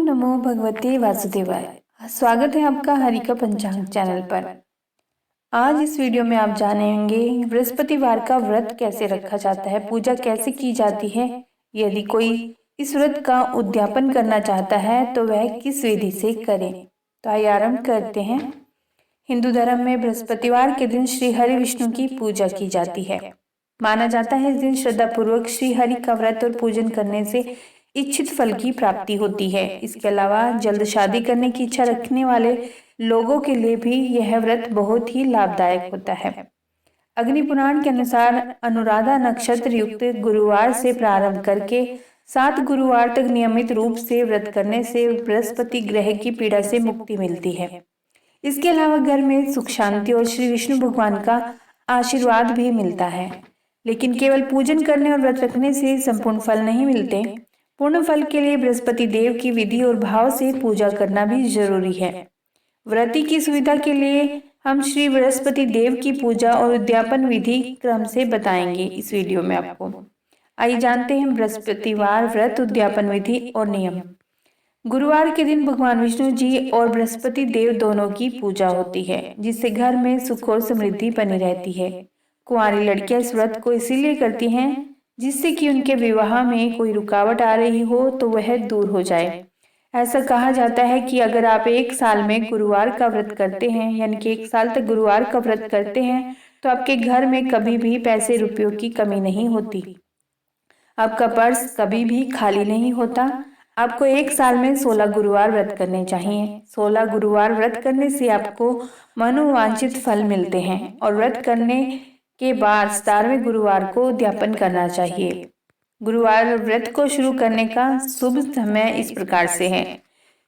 नमो भगवते वासुदेवाय। स्वागत है आपका हरिका पंचांग चैनल पर। आज इस वीडियो में आप जानेंगे बृहस्पतिवार का व्रत कैसे रखा जाता है, पूजा कैसे की जाती है। यदि कोई इस व्रत का उद्यापन करना चाहता है तो वह किस विधि से करे। तो आइए आरंभ करते हैं। हिंदू धर्म में बृहस्पतिवार के दिन श्री हरि विष्णु की पूजा की जाती है। माना जाता है इस दिन श्रद्धा पूर्वक श्री हरि का व्रत और पूजन करने से इच्छित फल की प्राप्ति होती है। इसके अलावा जल्द शादी करने की इच्छा रखने वाले लोगों के लिए भी यह व्रत बहुत ही लाभदायक होता है। अग्नि पुराण के अनुसार अनुराधा नक्षत्र युक्त गुरुवार से प्रारंभ करके 7 गुरुवार तक नियमित रूप से व्रत करने से बृहस्पति ग्रह की पीड़ा से मुक्ति मिलती है। इसके अलावा घर में सुख शांति और श्री विष्णु भगवान का आशीर्वाद भी मिलता है। लेकिन केवल पूजन करने और व्रत रखने से संपूर्ण फल नहीं मिलते। पूर्ण फल के लिए बृहस्पति देव की विधि और भाव से पूजा करना भी जरूरी है। व्रती की सुविधा के लिए हम श्री बृहस्पति देव की पूजा और उद्यापन विधि क्रम से बताएंगे इस वीडियो में आपको। आइए जानते हैं बृहस्पतिवार व्रत उद्यापन विधि और नियम। गुरुवार के दिन भगवान विष्णु जी और बृहस्पति देव दोनों की पूजा होती है, जिससे घर में सुख और समृद्धि बनी रहती है। कुंवारी लड़कियां इस व्रत को इसीलिए करती हैं जिससे कि उनके विवाह में कोई रुकावट आ रही हो तो वह दूर हो जाए। ऐसा कहा जाता है कि अगर आप एक साल में गुरुवार का व्रत करते हैं, यानी कि 1 साल तक गुरुवार का व्रत करते हैं, तो आपके घर में कभी भी पैसे रुपयों की कमी नहीं होती। आपका पर्स कभी भी खाली नहीं होता। आपको 1 साल में 16 गुरुवार व्रत करने चाहिए। 16 गुरुवार व्रत करने से आपको मनोवांछित फल मिलते हैं और व्रत करने के बाद 17वें गुरुवार को उद्यापन करना चाहिए। गुरुवार व्रत को शुरू करने का शुभ समय इस प्रकार से है।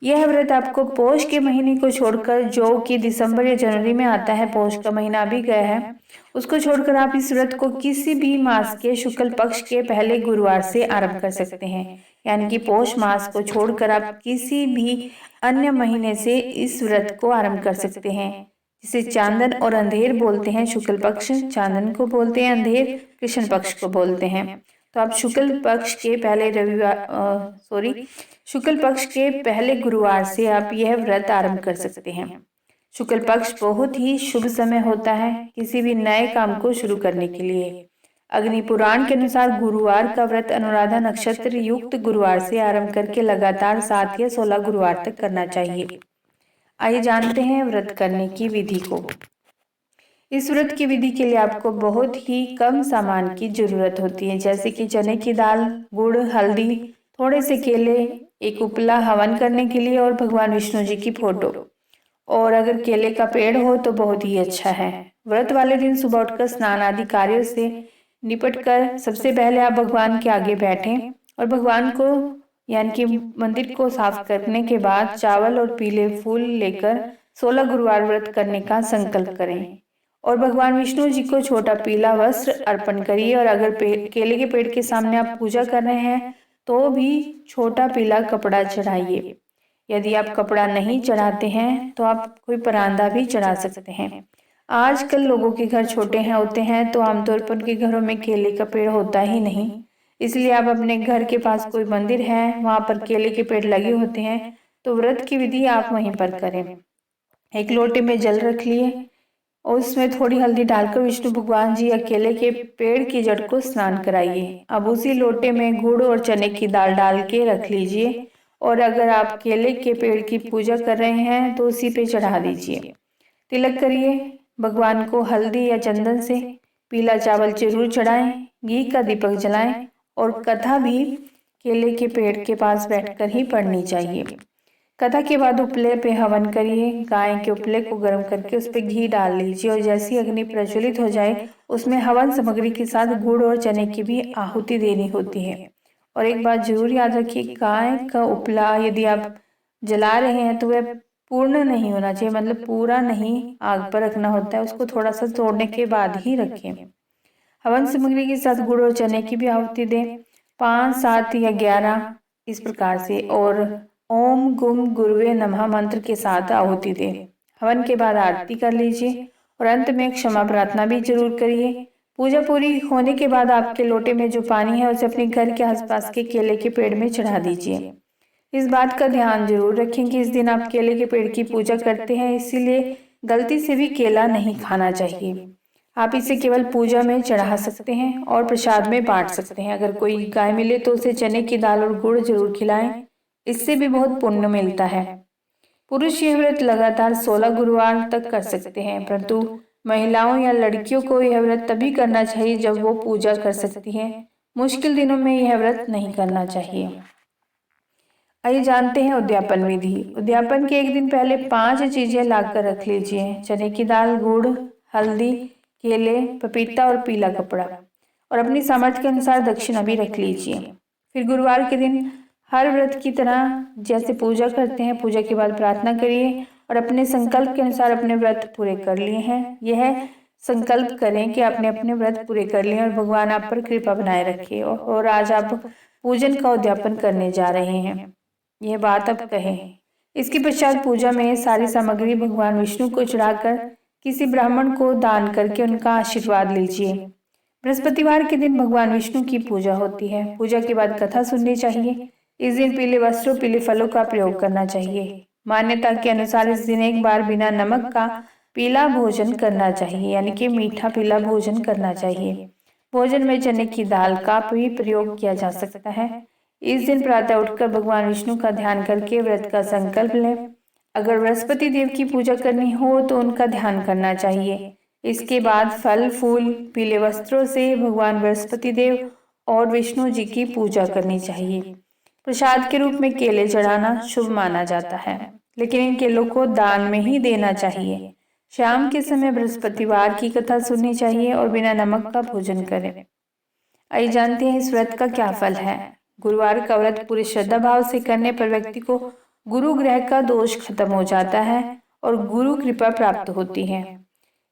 यह व्रत आपको पौष के महीने को छोड़कर, जो कि दिसंबर या जनवरी में आता है, पौष का महीना अभी गया है, उसको छोड़कर आप इस व्रत को किसी भी मास के शुक्ल पक्ष के पहले गुरुवार से आरंभ कर सकते हैं। यानी कि पौष मास को छोड़कर आप किसी भी अन्य महीने से इस व्रत को आरंभ कर सकते हैं। जिसे चांदन और अंधेर बोलते हैं। शुक्ल पक्ष चांदन को बोलते हैं, अंधेर कृष्ण पक्ष को बोलते हैं। तो आप शुक्ल पक्ष के पहले गुरुवार से आप यह व्रत आरंभ कर सकते हैं। शुक्ल पक्ष बहुत ही शुभ समय होता है किसी भी नए काम को शुरू करने के लिए। अग्नि पुराण के अनुसार गुरुवार का व्रत अनुराधा नक्षत्र युक्त गुरुवार से आरंभ करके लगातार 7 या 16 गुरुवार तक करना चाहिए। आइए जानते हैं व्रत करने की विधि को। इस व्रत की विधि के लिए आपको बहुत ही कम सामान की जरूरत होती है, जैसे कि चने की दाल, गुड़, हल्दी, थोड़े से केले, एक उपला हवन करने के लिए और भगवान विष्णु जी की फोटो। और अगर केले का पेड़ हो तो बहुत ही अच्छा है। व्रत वाले दिन सुबह उठकर स्नान आदि कार्यों से निपट कर सबसे पहले आप भगवान के आगे बैठें और भगवान को यानी कि मंदिर को साफ करने के बाद चावल और पीले फूल लेकर 16 गुरुवार व्रत करने का संकल्प करें और भगवान विष्णु जी को छोटा पीला वस्त्र अर्पण करिए। और अगर केले के पेड़ के सामने आप पूजा कर रहे हैं तो भी छोटा पीला कपड़ा चढ़ाइए। यदि आप कपड़ा नहीं चढ़ाते हैं तो आप कोई परांदा भी चढ़ा सकते हैं। आजकल लोगों के घर छोटे होते हैं तो आमतौर पर उनके घरों में केले का पेड़ होता ही नहीं, इसलिए आप अपने घर के पास कोई मंदिर है, वहां पर केले के पेड़ लगे होते हैं, तो व्रत की विधि आप वहीं पर करें। एक लोटे में जल रख लिए और उसमें थोड़ी हल्दी डालकर विष्णु भगवान जी या केले के पेड़ की जड़ को स्नान कराइए। अब उसी लोटे में गुड़ और चने की दाल डाल के रख लीजिए और अगर आप केले के पेड़ की पूजा कर रहे हैं तो उसी पे चढ़ा दीजिए। तिलक करिए। भगवान को हल्दी या चंदन से पीला चावल जरूर चढ़ाएं, घी का दीपक जलाएं और कथा भी केले के पेड़ के पास बैठकर ही पढ़नी चाहिए। कथा के बाद उपले पे हवन करिए। गाय के उपले को गर्म करके उस पर घी डाल लीजिए और जैसी अग्नि प्रज्वलित हो जाए उसमें हवन सामग्री के साथ गुड़ और चने की भी आहुति देनी होती है। और एक बात जरूर याद रखिए, गाय का उपला यदि आप जला रहे हैं तो वह पूर्ण नहीं होना चाहिए, मतलब पूरा नहीं आग पर रखना होता है, उसको थोड़ा सा तोड़ने के बाद ही रखें। हवन सामग्री के साथ गुड़ और चने की भी आहुति दें, 5, 7 या 11 इस प्रकार से, और ओम गुम गुरुवे नमः मंत्र के साथ आहुति दें। हवन के बाद आरती कर लीजिए और अंत में क्षमा प्रार्थना भी जरूर करिए। पूजा पूरी होने के बाद आपके लोटे में जो पानी है उसे अपने घर के आसपास के केले के पेड़ में चढ़ा दीजिए। इस बात का ध्यान जरूर रखें कि इस दिन आप केले के पेड़ की पूजा करते हैं, इसीलिए गलती से भी केला नहीं खाना चाहिए। आप इसे केवल पूजा में चढ़ा सकते हैं और प्रसाद में बांट सकते हैं। अगर कोई गाय मिले तो उसे चने की दाल और गुड़ जरूर खिलाएं, इससे भी बहुत पुण्य मिलता है। पुरुष यह व्रत लगातार 16 गुरुवार तक कर सकते हैं, परंतु महिलाओं या लड़कियों को यह व्रत तभी करना चाहिए जब वो पूजा कर सकती हैं। मुश्किल दिनों में यह व्रत नहीं करना चाहिए। आइए जानते हैं उद्यापन विधि। उद्यापन के एक दिन पहले 5 चीजें लाकर रख लीजिए। चने की दाल, गुड़, हल्दी, केले, पपीता और पीला कपड़ा, और अपनी सामर्थ्य के अनुसार दक्षिणा भी रख लीजिए। फिर गुरुवार के दिन हर व्रत की तरह जैसे पूजा करते हैं, पूजा के बाद प्रार्थना करिए और अपने संकल्प के अनुसार अपने व्रत पूरे कर लिए हैं। यह संकल्प करें कि आपने अपने व्रत पूरे कर लिए और भगवान आप पर कृपा बनाए रखे, और आज आप पूजन का उद्यापन करने जा रहे हैं, यह बात अब कहें। इसके पश्चात पूजा में सारी सामग्री भगवान विष्णु को चढ़ाकर किसी ब्राह्मण को दान करके उनका आशीर्वाद लीजिए। बृहस्पतिवार के दिन भगवान विष्णु की पूजा होती है। पूजा के बाद कथा सुननी चाहिए। इस दिन पीले वस्त्रों, पीले फलों का प्रयोग करना चाहिए। मान्यता के अनुसार इस दिन एक बार बिना नमक का पीला भोजन करना चाहिए, यानी कि मीठा पीला भोजन करना चाहिए। भोजन में चने की दाल का भी प्रयोग किया जा सकता है। इस दिन प्रातः उठकर भगवान विष्णु का ध्यान करके व्रत का संकल्प लें। अगर बृहस्पति देव की पूजा करनी हो तो उनका ध्यान करना चाहिए। इसके बाद फल, फूल, पीले वस्त्रों से भगवान बृहस्पति देव और विष्णु जी की पूजा करनी चाहिए। प्रसाद के रूप में केले चढ़ाना शुभ माना जाता है, लेकिन इन केलों को दान में ही देना चाहिए। शाम के समय बृहस्पतिवार की कथा सुननी चाहिए और बिना नमक का भोजन करें। आइए जानते हैं इस व्रत का क्या फल है। गुरुवार का व्रत पूरे श्रद्धा भाव से करने पर व्यक्ति को गुरु ग्रह का दोष खत्म हो जाता है और गुरु कृपा प्राप्त होती है।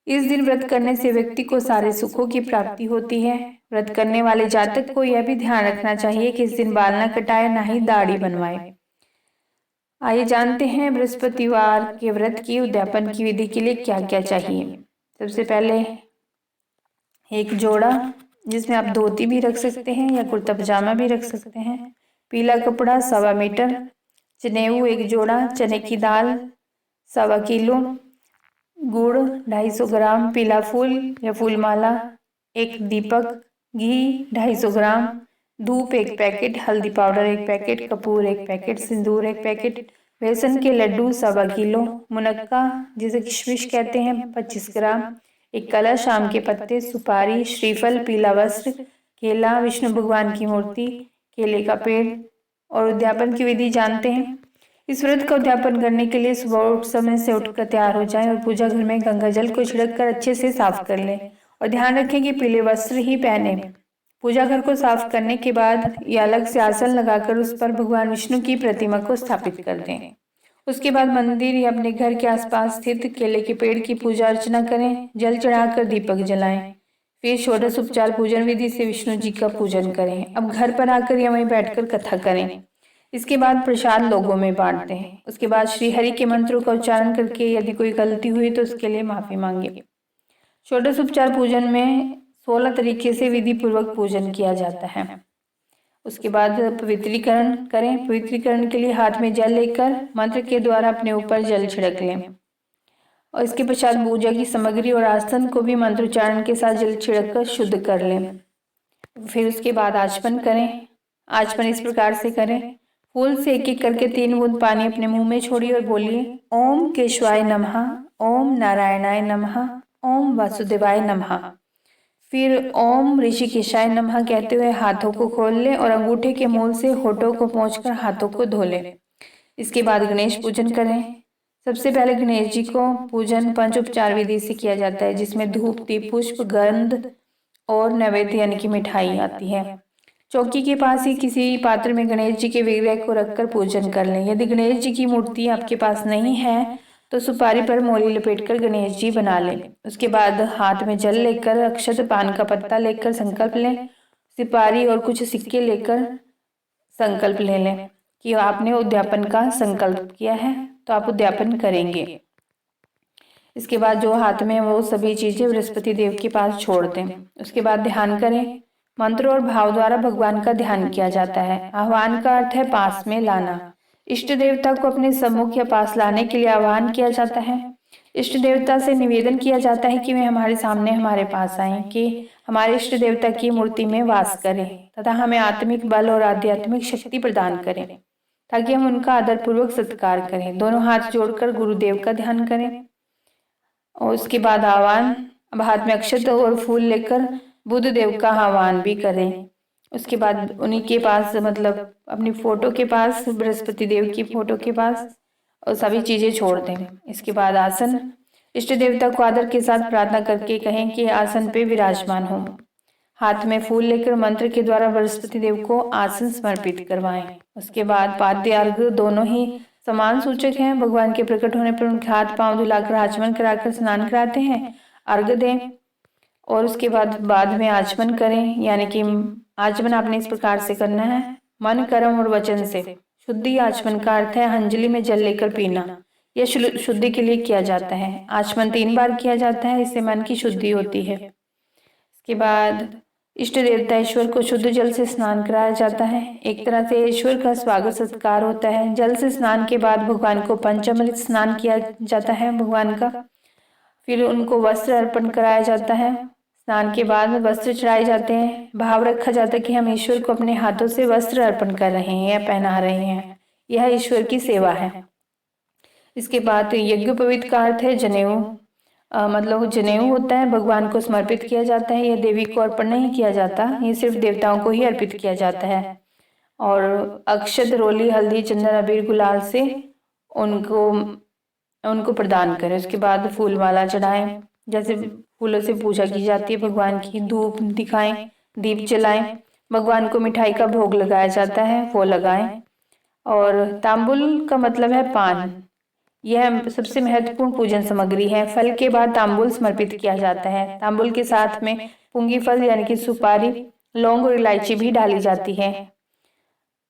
इस दिन व्रत करने से व्यक्ति को सारे सुखों की प्राप्ति होती है। व्रत करने वाले जातक को यह भी ध्यान रखना चाहिए कि इस दिन बाल न कटाए, ना ही दाढ़ी बनवाए। आइए जानते हैं बृहस्पतिवार के व्रत की उद्यापन की विधि के लिए क्या क्या चाहिए। सबसे पहले एक जोड़ा, जिसमें आप धोती भी रख सकते हैं या कुर्ता पजामा भी रख सकते हैं। पीला कपड़ा 1.25 मीटर, जनेऊ 1 जोड़ा, चने की दाल 1.25 किलो, गुड़ 250 ग्राम, पीला फूल या फूलमाला 1 दीपक, घी 250 ग्राम, धूप 1 पैकेट, हल्दी पाउडर 1 पैकेट, कपूर 1 पैकेट, सिंदूर 1 पैकेट, बेसन के लड्डू 1.25 किलो, मुनक्का जिसे किशमिश कहते हैं 25 ग्राम, एक कलश, आम के पत्ते, सुपारी, श्रीफल, पीला वस्त्र, केला, विष्णु भगवान की मूर्ति, केले का पेड़। और उद्यापन की विधि जानते हैं। इस व्रत का उद्यापन करने के लिए सुबह समय से उठकर तैयार हो जाएं और पूजा घर में गंगा जल को छिड़क कर अच्छे से साफ कर लें और ध्यान रखें कि पीले वस्त्र ही पहने। पूजा घर को साफ करने के बाद या अलग से आसन लगाकर उस पर भगवान विष्णु की प्रतिमा को स्थापित कर दें। उसके बाद मंदिर या अपने घर के आसपास स्थित केले के पेड़ की पूजा अर्चना करें, जल चढ़ाकर दीपक जलाएं। फिर षोडश उपचार पूजन विधि से विष्णु जी का पूजन करें। अब घर पर आकर या वहीं बैठकर कथा करें। इसके बाद प्रसाद लोगों में बांटते हैं। उसके बाद श्री हरि के मंत्रों का उच्चारण करके यदि कोई गलती हुई तो उसके लिए माफी मांगे। षोडश उपचार पूजन में 16 तरीके से विधि पूर्वक पूजन किया जाता है। उसके बाद पवित्रीकरण करें। पवित्रीकरण के लिए हाथ में जल लेकर मंत्र के द्वारा अपने ऊपर जल छिड़क लें और इसके पश्चात पूजा की सामग्री और आसन को भी मंत्रोच्चारण के साथ जल छिड़क कर शुद्ध कर लें। फिर उसके बाद आचमन करें। आचमन इस प्रकार से करें, फूल से एक एक करके 3 बूंद पानी अपने मुंह में छोड़िए और बोलिए ओम केशवाय नमः, ओम नारायणाय नमः, ओम वासुदेवाय नमः। फिर ओम ऋषिकेशाय नमः कहते हुए हाथों को खोल लें और अंगूठे के मूल से होठों को पोंछकर हाथों को धो लें। इसके बाद गणेश पूजन करें। सबसे पहले गणेश जी को पूजन पंचोपचार विधि से किया जाता है, जिसमें धूप, दीप, पुष्प, गंध और नैवेद्य यानी कि मिठाई आती है। चौकी के पास ही किसी पात्र में गणेश जी के विग्रह को रखकर पूजन कर लें। यदि गणेश जी की मूर्ति आपके पास नहीं है तो सुपारी पर मोली लपेटकर गणेश जी बना लें। उसके बाद हाथ में जल लेकर अक्षत, पान का पत्ता लेकर संकल्प लें। सुपारी और कुछ सिक्के लेकर संकल्प ले लें कि आपने उद्यापन का संकल्प किया है तो आप उद्यापन करेंगे। इसके बाद जो हाथ में वो सभी चीजें बृहस्पति देव के पास छोड़ दें। उसके बाद ध्यान करें। मंत्र और भाव द्वारा भगवान का ध्यान किया जाता है। आह्वान का अर्थ है पास में लाना। इष्ट देवता को अपने सम्मुख या पास लाने के लिए आह्वान किया जाता है। इष्ट देवता से निवेदन किया जाता है कि वे हमारे सामने हमारे पास आएं, कि हमारे इष्ट देवता की मूर्ति में वास करें तथा हमें आत्मिक बल और आध्यात्मिक शक्ति प्रदान करें, ताकि हम उनका आदरपूर्वक सत्कार करें। दोनों हाथ जोड़कर गुरुदेव का ध्यान करें और उसके बाद आह्वान, अब हाथ में अक्षत और फूल लेकर बुद्ध देव का आह्वान भी करें। उसके बाद उन्हीं के पास, मतलब अपनी फोटो के पास, बृहस्पति देव की फोटो के पास, और सभी चीजें छोड़ दें। इसके बाद आसन, इष्ट देवता को आदर के साथ प्रार्थना करके कहें कि आसन पे विराजमान हो। हाथ में फूल लेकर मंत्र के द्वारा बृहस्पति देव को आसन समर्पित करवाएं। उसके बाद पाद्य अर्घ्य दोनों ही समान सूचक हैं। भगवान के प्रकट होने पर उनके हाथ पांव धुलाकर आचमन कराकर स्नान कराते हैं, अर्घ्य दें और उसके बाद में आचमन करें। यानी कि आचमन आपने इस प्रकार से करना है, मन कर्म और वचन से। शुद्धि आचमन का अर्थ है अंजलि में जल लेकर पीना, यह शुद्धि के लिए किया जाता है। आचमन 3 बार किया जाता है, इससे मन की शुद्धि होती है। इसके बाद इष्ट देवता ईश्वर को शुद्ध जल से स्नान कराया जाता है। एक तरह से ईश्वर का स्वागत सत्कार होता है। जल से स्नान के बाद भगवान को पंचामृत स्नान किया जाता है भगवान का। फिर उनको वस्त्र अर्पण कराया जाता है। स्नान के बाद वस्त्र चढ़ाए जाते हैं। भाव रखा जाता है कि हम ईश्वर को अपने हाथों से वस्त्र अर्पण कर रहे हैं या पहना रहे हैं, यह ईश्वर की सेवा है। इसके बाद यज्ञोपवीत का अर्थ है जनेऊ, मतलब जनेऊ होता है, भगवान को समर्पित किया जाता है। यह देवी को अर्पण नहीं किया जाता, ये सिर्फ देवताओं को ही अर्पित किया जाता है। और अक्षत, रोली, हल्दी, चंदन, अबीर, गुलाल से उनको प्रदान करें। उसके बाद फूल माला चढ़ाएं, जैसे फूलों से पूजा की जाती है भगवान की। धूप दिखाएं, दीप जलाएं, भगवान को मिठाई का भोग लगाया जाता है, वो लगाएं। और तांबुल का मतलब है पान, यह सबसे महत्वपूर्ण पूजन सामग्री है। फल के बाद तांबुल समर्पित किया जाता है। तांबुल के साथ में पुंगी फल यानी कि सुपारी, लौंग और इलायची भी डाली जाती है।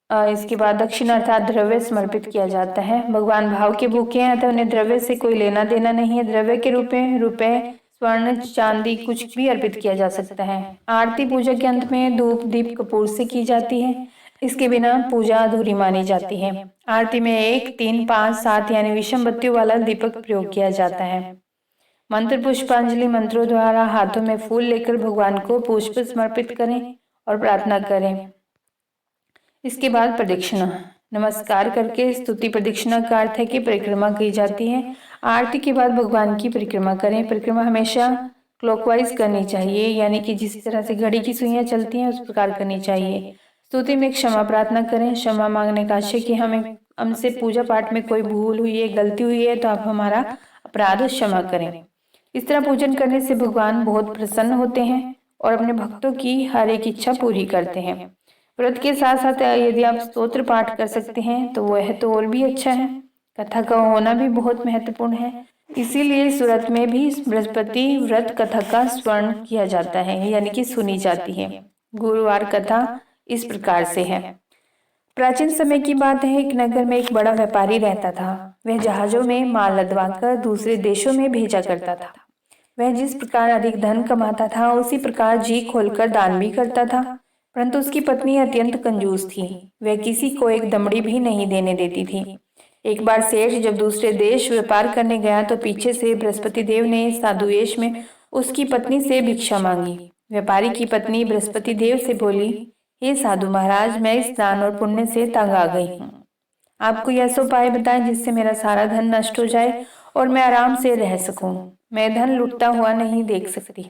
इसके बाद दक्षिण अर्थात द्रव्य समर्पित किया जाता है। भगवान भाव के भूखे हैं, तो उन्हें द्रव्य से कोई लेना देना नहीं है। द्रव्य के रूप में रुपए, स्वर्ण, चांदी कुछ भी अर्पित किया जा सकता है। आरती पूजा के अंत में धूप, दीप, कपूर से की जाती है। इसके बिना पूजा अधूरी मानी जाती है। आरती में 1, 3, 5, 7 यानी विषम बत्तियों वाला दीपक प्रयोग किया जाता है। मंत्र पुष्पांजलि मंत्रों द्वारा हाथों में फूल लेकर भगवान को पुष्प समर्पित करें और प्रार्थना करें। इसके बाद प्रदक्षिणा, नमस्कार करके स्तुति प्रदक्षिणा का अर्थ है कि परिक्रमा की जाती है। आरती के बाद भगवान की परिक्रमा करें। परिक्रमा हमेशा क्लॉकवाइज करनी चाहिए, यानी कि जिस तरह से घड़ी की सुइयां चलती हैं उस प्रकार करनी चाहिए। स्तुति में क्षमा प्रार्थना करें। क्षमा मांगने का आशय कि हमसे पूजा पाठ में कोई भूल हुई है, गलती हुई है, तो आप हमारा अपराध क्षमा करें। इस तरह पूजन करने से भगवान बहुत प्रसन्न होते हैं और अपने भक्तों की हर एक इच्छा पूरी करते हैं। व्रत के साथ साथ यदि आप स्तोत्र पाठ कर सकते हैं तो वह तो और भी अच्छा है। कथा का होना भी बहुत महत्वपूर्ण है, इसीलिए इस व्रत में भी बृहस्पति व्रत कथा का स्मरण किया जाता है, यानी कि सुनी जाती है। गुरुवार कथा इस प्रकार से है। प्राचीन समय की बात है, एक नगर में एक बड़ा व्यापारी रहता था। वह जहाजों में माल लदवाकर दूसरे देशों में भेजा करता था। वह जिस प्रकार अधिक धन कमाता था उसी प्रकार जी खोलकर दान भी करता था, परंतु उसकी पत्नी अत्यंत कंजूस थी। वह किसी को एक दमड़ी भी नहीं देने देती थी। एक बार सेठ जब दूसरे देश व्यापार करने गया तो पीछे से बृहस्पति देव ने साधु वेश में उसकी पत्नी से भिक्षा मांगी। व्यापारी की पत्नी बृहस्पति देव से बोली, हे साधु महाराज, मैं इस दान और पुण्य से तंग आ गई हूँ। आपको यह सो उपाय बताएं जिससे मेरा सारा धन नष्ट हो जाए और मैं आराम से रह सकूं। मैं धन लुटता हुआ नहीं देख सकती।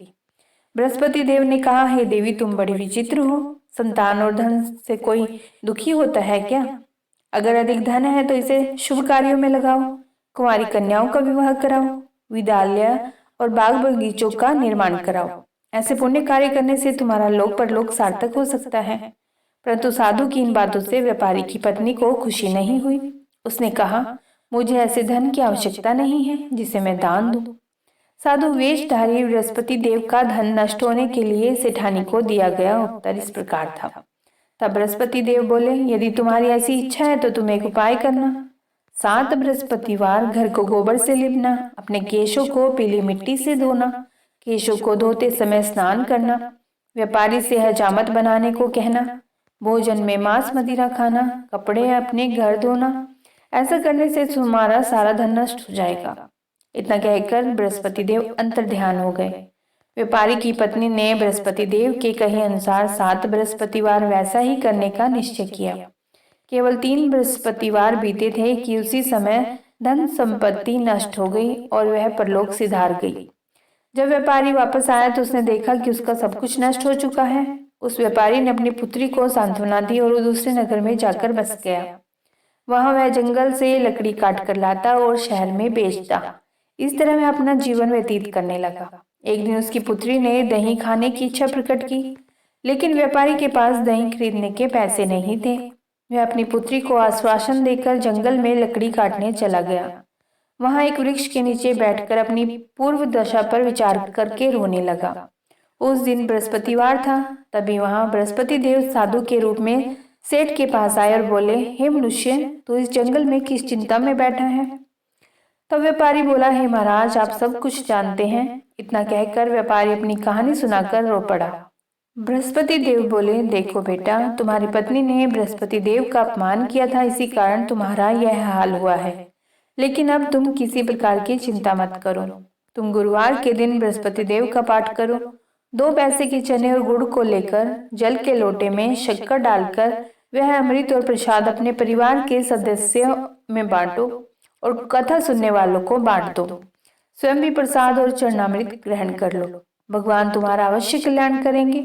बृहस्पति देव ने कहा, हे देवी, तुम बड़ी विचित्र हो। संतान और धन से कोई दुखी होता है क्या? अगर अधिक धन है तो इसे शुभ कार्यों में लगाओ। कुंवारी कन्याओं का विवाह कराओ, विद्यालय और बाग बगीचों का निर्माण कराओ। ऐसे पुण्य कार्य करने से तुम्हारा लोक परलोक सार्थक हो सकता है। परंतु साधु की इन बातों से व्यापारी की पत्नी को खुशी नहीं हुई। उसने कहा, मुझे ऐसे धन की आवश्यकता नहीं है जिसे मैं दान दूं। साधु वेशधारी बृहस्पति देव का धन नष्ट होने के लिए सेठानी को दिया गया उत्तर इस प्रकार था। तब बृहस्पति देव बोले, यदि तुम्हारी ऐसी इच्छा है तो तुम एक उपाय करना। 7 बृहस्पतिवार घर को गोबर से लिपना, अपने केशों को पीली मिट्टी से धोना, केशों को धोते समय स्नान करना, व्यापारी से हजामत बनाने को कहना, भोजन में मांस मदिरा खाना, कपड़े अपने घर धोना, ऐसा करने से तुम्हारा सारा धन नष्ट हो जाएगा। इतना कहकर बृहस्पति देव अंतर्ध्यान हो गए। व्यापारी की पत्नी ने बृहस्पति देव के कहे अनुसार 7 बृहस्पतिवार वैसा ही करने का निश्चय किया। केवल 3 बृहस्पतिवार बीते थे कि उसी समय धन संपत्ति नष्ट हो गई और वह परलोक सिधार गई। जब व्यापारी वापस आया तो उसने देखा कि उसका सब कुछ नष्ट हो चुका है। उस व्यापारी ने अपनी पुत्री को सांत्वना दी और दूसरे नगर में जाकर बस गया। वहां वह जंगल से लकड़ी काट कर लाता और शहर में बेचता। इस तरह वह अपना जीवन व्यतीत करने लगा। एक दिन उसकी पुत्री ने दही खाने की इच्छा प्रकट की, लेकिन व्यापारी के पास दही खरीदने के पैसे नहीं थे। वह अपनी पुत्री को आश्वासन देकर जंगल में लकड़ी काटने चला गया। वहां एक वृक्ष के नीचे बैठकर अपनी पूर्व दशा पर विचार करके रोने लगा। उस दिन बृहस्पतिवार था। तभी वहां बृहस्पति देव साधु के रूप में सेठ के पास आए और बोले, हे मनुष्य, तू इस जंगल में किस चिंता में बैठा है? तब व्यापारी बोला, हे महाराज, आप सब कुछ जानते हैं। इतना कहकर व्यापारी अपनी कहानी सुनाकर रो पड़ा। बृहस्पति देव बोले, देखो बेटा, तुम्हारी पत्नी ने बृहस्पति देव का अपमान किया था, इसी कारण तुम्हारा यह हाल हुआ है। लेकिन अब तुम किसी प्रकार की चिंता मत करो। तुम गुरुवार के दिन बृहस्पति देव का पाठ करो। 2 पैसे के चने और गुड़ को लेकर जल के लोटे में शक्कर डालकर वह अमृत और प्रसाद अपने परिवार के सदस्यों में बांटो और कथा सुनने वालों को बांट दो। स्वयं भी प्रसाद और चरणामृत ग्रहण कर लो। भगवान तुम्हारा अवश्य कल्याण करेंगे।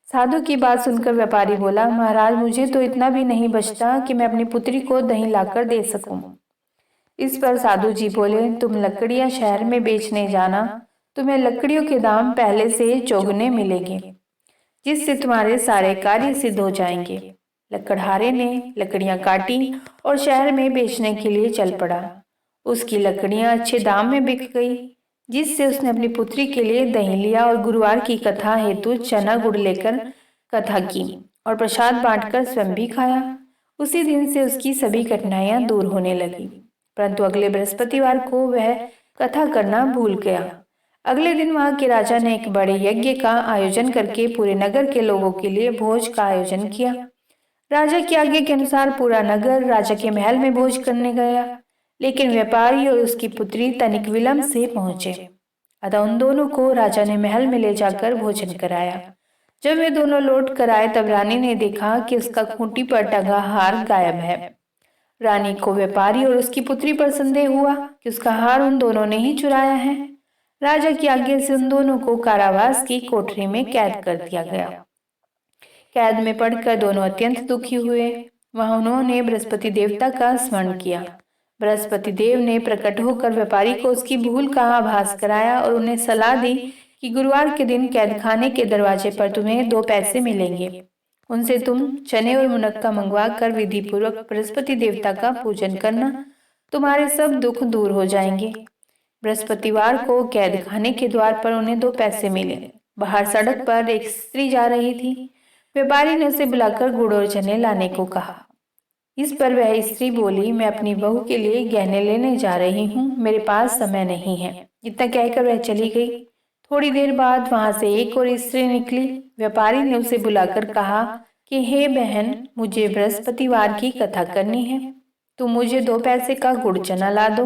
साधु की बात सुनकर व्यापारी बोला, महाराज, मुझे तो इतना भी नहीं बचता कि मैं अपनी पुत्री को दही लाकर दे सकूं। इस पर साधु जी बोले, तुम लकड़ियां शहर में बेचने जाना। तुम्हें लकड़ियों के दाम पहले से चौगुने मिलेंगे, जिससे तुम्हारे सारे कार्य सिद्ध हो जाएंगे। लकड़हारे ने लकड़ियां काटी और शहर में बेचने के लिए चल पड़ा। उसकी लकड़ियां अच्छे दाम में बिक गई, जिससे उसने अपनी पुत्री के लिए दही लिया और गुरुवार की कथा हेतु चना गुड़ लेकर कथा की और प्रसाद बांटकर स्वयं भी खाया। उसी दिन से उसकी सभी कठिनाइयां दूर होने लगी। परंतु अगले बृहस्पतिवार को वह कथा करना भूल गया। अगले दिन वहां के राजा ने एक बड़े यज्ञ का आयोजन करके पूरे नगर के लोगों के लिए भोज का आयोजन किया। राजा की आज्ञा के अनुसार पूरा नगर राजा के महल में भोज करने गया, लेकिन व्यापारी और उसकी पुत्री तनिक विलंब से पहुंचे। अतः उन दोनों को राजा ने महल में ले जाकर भोजन कराया। जब वे दोनों लौट कर आए तब रानी ने देखा कि उसका खूंटी पर टंगा हार गायब है। रानी को व्यापारी और उसकी पुत्री पर संदेह हुआ कि उसका हार उन दोनों ने ही चुराया है। राजा की आज्ञा से उन दोनों को कारावास की कोठरी में कैद कर दिया गया। कैद में पड़कर दोनों अत्यंत दुखी हुए। वहां उन्होंने बृहस्पति देवता का स्मरण किया। बृहस्पति देव ने प्रकट होकर व्यापारी को उसकी भूल का आभास कराया और उन्हें सलाह दी कि गुरुवार के दिन कैद खाने के दरवाजे पर तुम्हें 2 पैसे मिलेंगे। उनसे तुम चने और मुनक्का मंगवा कर विधि पूर्वक बृहस्पति देवता का पूजन करना। तुम्हारे सब दुख दूर हो जाएंगे। बृहस्पतिवार को कैद खाने के द्वार पर उन्हें 2 पैसे मिले। बाहर सड़क पर एक स्त्री जा रही थी। व्यापारी ने उसे बुलाकर गुड़ और चने लाने को कहा। इस पर वह स्त्री बोली, मैं अपनी बहू के लिए गहने लेने जा रही हूँ, मेरे पास समय नहीं है। इतना कहकर वह चली गई। थोड़ी देर बाद वहां से एक और स्त्री निकली। व्यापारी ने उसे बुलाकर कहा कि हे बहन, मुझे बृहस्पतिवार की कथा करनी है, तुम मुझे 2 पैसे का गुड़ चना ला दो।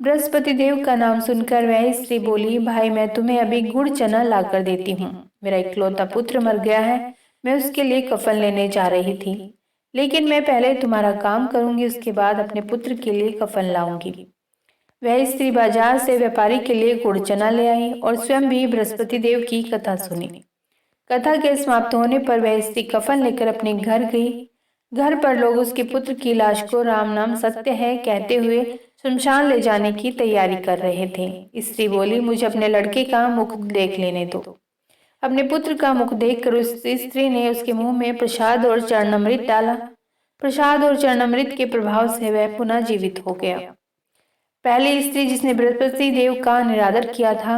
बृहस्पति देव का नाम सुनकर वह स्त्री बोली, भाई, मैं तुम्हें अभी गुड़ चना लाकर देती हूँ। मेरा इकलौता पुत्र मर गया है, मैं उसके लिए कफन लेने जा रही थी, लेकिन मैं पहले तुम्हारा काम करूंगी, उसके बाद अपने पुत्र के लिए कफन लाऊंगी। वह स्त्री बाजार से व्यापारी के लिए गुड़ चना ले आई और स्वयं भी बृहस्पति देव की कथा सुनी। कथा के समाप्त होने पर वह स्त्री कफन लेकर अपने घर गई। घर पर लोग उसके पुत्र की लाश को राम नाम सत्य है कहते हुए शमशान ले जाने की तैयारी कर रहे थे। स्त्री बोली, मुझे अपने लड़के का मुख देख लेने दो। अपने पुत्र का मुख देखकर उस स्त्री ने उसके मुंह में प्रसाद और चरणामृत डाला। प्रसाद और चरणामृत के प्रभाव से वह पुनः जीवित हो गया। पहली स्त्री जिसने बृहस्पति देव का निरादर किया था,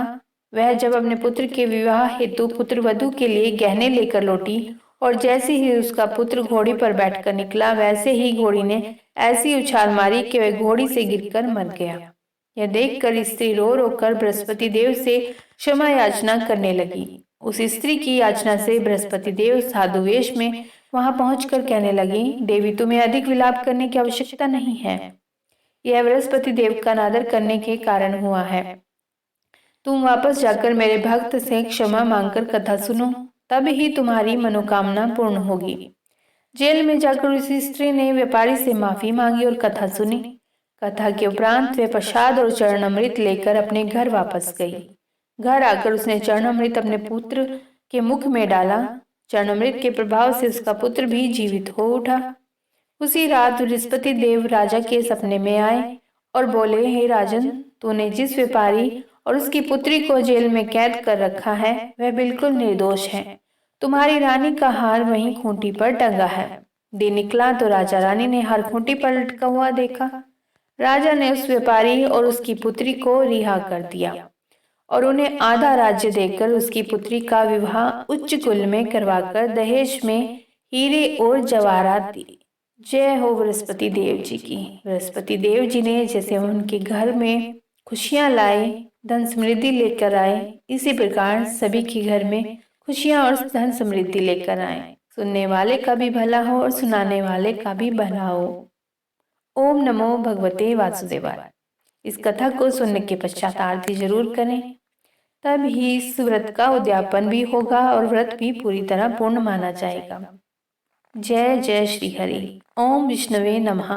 वह जब अपने पुत्र के विवाह हेतु पुत्र वधू के लिए गहने लेकर लौटी और जैसे ही उसका पुत्र घोड़ी पर बैठकर निकला, वैसे ही घोड़ी ने ऐसी उछाल मारी कि वह घोड़ी से गिरकर मर गया। यह देखकर स्त्री रो रो कर बृहस्पति देव से क्षमा याचना करने लगी। उस स्त्री की याचना से बृहस्पति देव साधु वेश में वहां पहुंचकर कहने लगी, देवी तुम्हें अधिक विलाप करने की आवश्यकता नहीं है। यह बृहस्पति देव का अनादर करने के कारण हुआ है। तुम वापस जाकर मेरे भक्त से क्षमा मांगकर कथा सुनो, तब ही तुम्हारी मनोकामना पूर्ण होगी। जेल में जाकर उसी स्त्री ने व्यापारी से माफी मांगी और कथा सुनी। कथा के उपरांत वे प्रसाद और चरणामृत लेकर अपने घर वापस गई। घर आकर उसने चरणामृत अपने पुत्र के मुख में डाला। चरणामृत के प्रभाव से उसका पुत्र भी जीवित हो उठा। उसी रात बृहस्पति देव राजा के सपने में आए और बोले, हे राजन, तूने जिस व्यापारी और उसकी पुत्री को जेल में कैद कर रखा है वह बिल्कुल निर्दोष है। तुम्हारी रानी का हार वहीं खूंटी पर टंगा है। दिन निकला तो राजा रानी ने हार खूंटी पर लटका हुआ देखा। राजा ने उस व्यापारी और उसकी पुत्री को रिहा कर दिया और उन्हें आधा राज्य देकर उसकी पुत्री का विवाह उच्च कुल में करवाकर दहेज में हीरे और जवाहरात दी। जय हो बृहस्पति देव जी की। बृहस्पति देव जी ने जैसे उनके घर में खुशियां लाए, धन समृद्धि लेकर आए, इसी प्रकार सभी के घर में खुशियां और धन समृद्धि लेकर आए। सुनने वाले का भी भला हो और सुनाने वाले का भी भला हो। ओम नमो भगवते वासुदेवाय। इस कथा को सुनने के पश्चात आरती जरूर करें, तब ही इस व्रत का उद्यापन भी होगा और व्रत भी पूरी तरह पूर्ण माना जाएगा। जय जय श्री हरि। ओम विष्णुवे नमः।